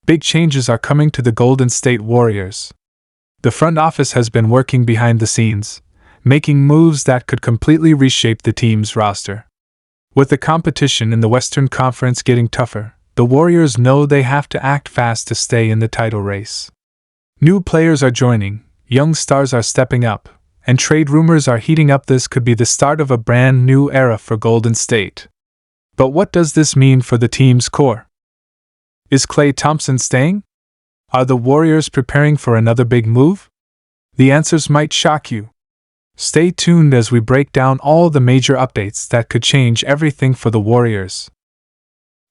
Big changes are coming to the Golden State Warriors. The front office has been working behind the scenes, making moves that could completely reshape the team's roster. With the competition in the Western Conference getting tougher, the Warriors know they have to act fast to stay in the title race. New players are joining, young stars are stepping up, and trade rumors are heating up. This could be the start of a brand new era for Golden State. But what does this mean for the team's core? Is Klay Thompson staying? Are the Warriors preparing for another big move? The answers might shock you. Stay tuned as we break down all the major updates that could change everything for the Warriors.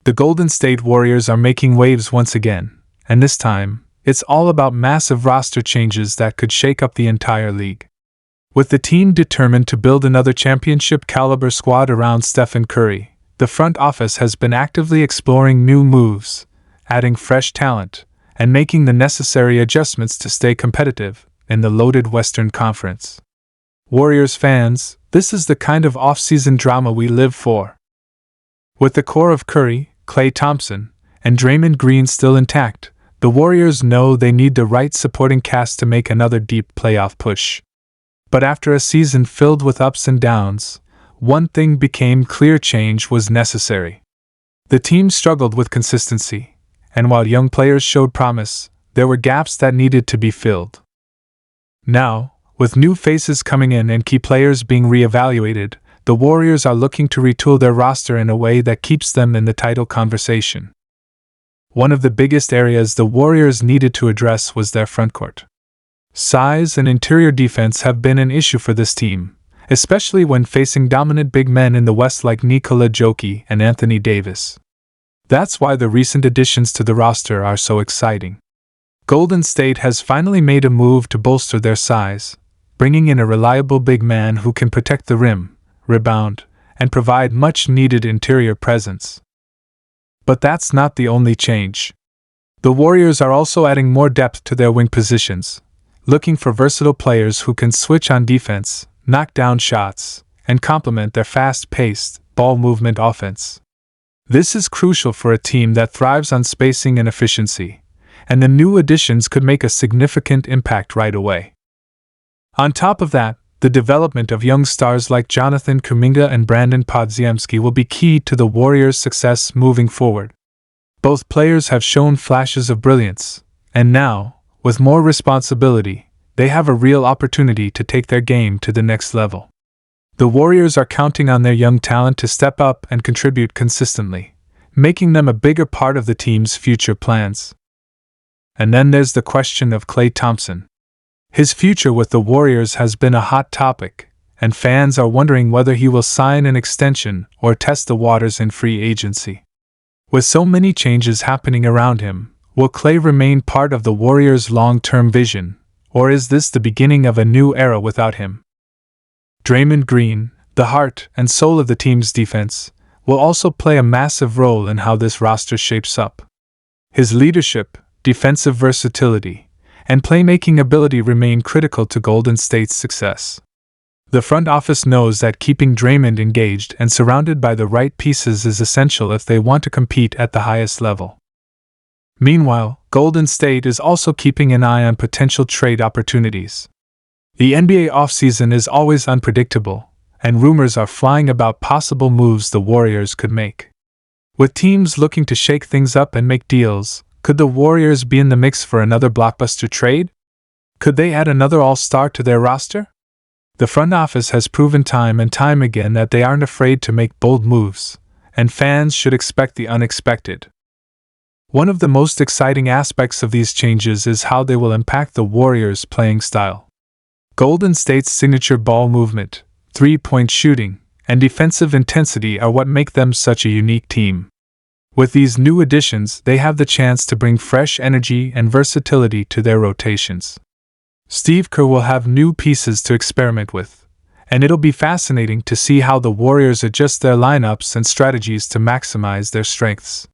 The Golden State Warriors are making waves once again, and this time, it's all about massive roster changes that could shake up the entire league. With the team determined to build another championship-caliber squad around Stephen Curry, the front office has been actively exploring new moves, adding fresh talent, and making the necessary adjustments to stay competitive in the loaded Western Conference. Warriors fans, this is the kind of off-season drama we live for. With the core of Curry, Klay Thompson, and Draymond Green still intact, the Warriors know they need the right supporting cast to make another deep playoff push. But after a season filled with ups and downs, one thing became clear: change was necessary. The team struggled with consistency, and while young players showed promise, there were gaps that needed to be filled. Now, with new faces coming in and key players being reevaluated, the Warriors are looking to retool their roster in a way that keeps them in the title conversation. One of the biggest areas the Warriors needed to address was their frontcourt. Size and interior defense have been an issue for this team, especially when facing dominant big men in the West like Nikola Jokic and Anthony Davis. That's why the recent additions to the roster are so exciting. Golden State has finally made a move to bolster their size, bringing in a reliable big man who can protect the rim, rebound, and provide much-needed interior presence. But that's not the only change. The Warriors are also adding more depth to their wing positions, looking for versatile players who can switch on defense, knock down shots, and complement their fast-paced, ball-movement offense. This is crucial for a team that thrives on spacing and efficiency, and the new additions could make a significant impact right away. On top of that, the development of young stars like Jonathan Kuminga and Brandon Podziemski will be key to the Warriors' success moving forward. Both players have shown flashes of brilliance, and now, with more responsibility, they have a real opportunity to take their game to the next level. The Warriors are counting on their young talent to step up and contribute consistently, making them a bigger part of the team's future plans. And then there's the question of Klay Thompson. His future with the Warriors has been a hot topic, and fans are wondering whether he will sign an extension or test the waters in free agency. With so many changes happening around him, will Klay remain part of the Warriors' long-term vision, or is this the beginning of a new era without him? Draymond Green, the heart and soul of the team's defense, will also play a massive role in how this roster shapes up. His leadership, defensive versatility, and playmaking ability remain critical to Golden State's success. The front office knows that keeping Draymond engaged and surrounded by the right pieces is essential if they want to compete at the highest level. Meanwhile, Golden State is also keeping an eye on potential trade opportunities. The NBA offseason is always unpredictable, and rumors are flying about possible moves the Warriors could make. With teams looking to shake things up and make deals, could the Warriors be in the mix for another blockbuster trade? Could they add another all-star to their roster? The front office has proven time and time again that they aren't afraid to make bold moves, and fans should expect the unexpected. One of the most exciting aspects of these changes is how they will impact the Warriors' playing style. Golden State's signature ball movement, three-point shooting, and defensive intensity are what make them such a unique team. With these new additions, they have the chance to bring fresh energy and versatility to their rotations. Steve Kerr will have new pieces to experiment with, and it'll be fascinating to see how the Warriors adjust their lineups and strategies to maximize their strengths.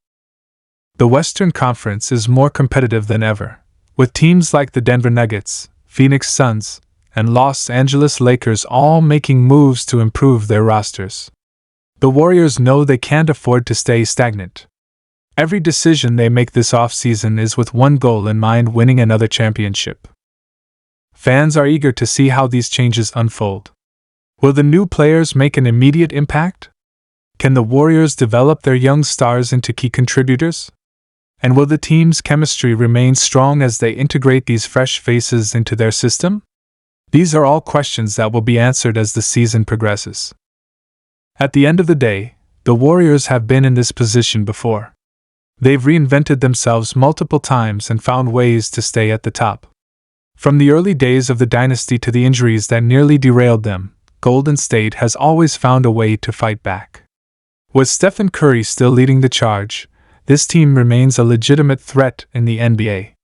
The Western Conference is more competitive than ever, with teams like the Denver Nuggets, Phoenix Suns, and Los Angeles Lakers all making moves to improve their rosters. The Warriors know they can't afford to stay stagnant. Every decision they make this offseason is with one goal in mind: winning another championship. Fans are eager to see how these changes unfold. Will the new players make an immediate impact? Can the Warriors develop their young stars into key contributors? And will the team's chemistry remain strong as they integrate these fresh faces into their system? These are all questions that will be answered as the season progresses. At the end of the day, the Warriors have been in this position before. They've reinvented themselves multiple times and found ways to stay at the top. From the early days of the dynasty to the injuries that nearly derailed them, Golden State has always found a way to fight back. With Stephen Curry still leading the charge, this team remains a legitimate threat in the NBA.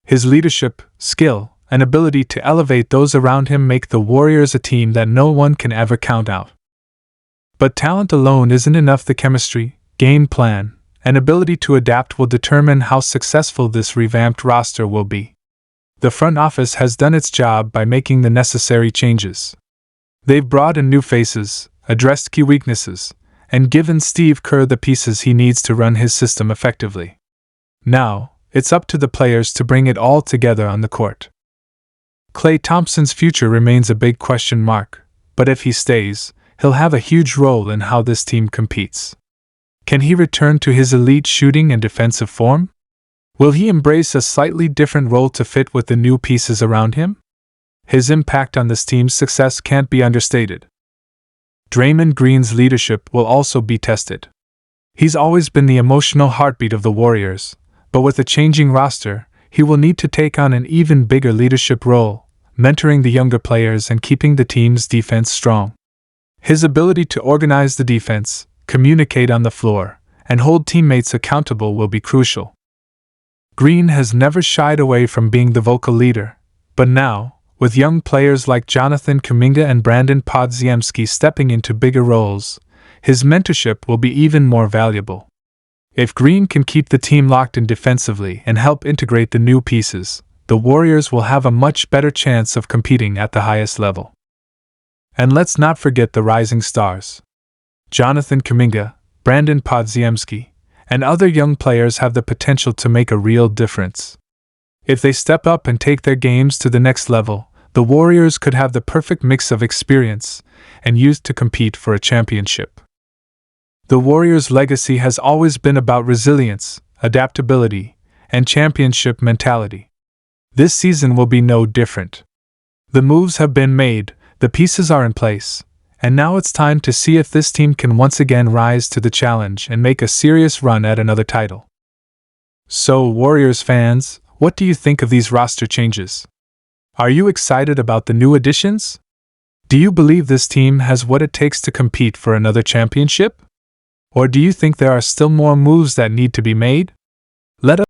His leadership, skill, and ability to elevate those around him make the Warriors a team that no one can ever count out. But talent alone isn't enough. The chemistry, game plan, and ability to adapt will determine how successful this revamped roster will be. The front office has done its job by making the necessary changes. They've brought in new faces, addressed key weaknesses, and given Steve Kerr the pieces he needs to run his system effectively. Now, it's up to the players to bring it all together on the court. Klay Thompson's future remains a big question mark, but if he stays, he'll have a huge role in how this team competes. Can he return to his elite shooting and defensive form? Will he embrace a slightly different role to fit with the new pieces around him? His impact on this team's success can't be understated. Draymond Green's leadership will also be tested. He's always been the emotional heartbeat of the Warriors, but with a changing roster, he will need to take on an even bigger leadership role, mentoring the younger players and keeping the team's defense strong. His ability to organize the defense, communicate on the floor, and hold teammates accountable will be crucial. Green has never shied away from being the vocal leader, but now, with young players like Jonathan Kuminga and Brandon Podziemski stepping into bigger roles, his mentorship will be even more valuable. If Green can keep the team locked in defensively and help integrate the new pieces, the Warriors will have a much better chance of competing at the highest level. And let's not forget the rising stars. Jonathan Kuminga, Brandon Podziemski, and other young players have the potential to make a real difference. If they step up and take their games to the next level, the Warriors could have the perfect mix of experience and youth to compete for a championship. The Warriors' legacy has always been about resilience, adaptability, and championship mentality. This season will be no different. The moves have been made, the pieces are in place, and now it's time to see if this team can once again rise to the challenge and make a serious run at another title. So, Warriors fans, what do you think of these roster changes? Are you excited about the new additions? Do you believe this team has what it takes to compete for another championship? Or do you think there are still more moves that need to be made? Let us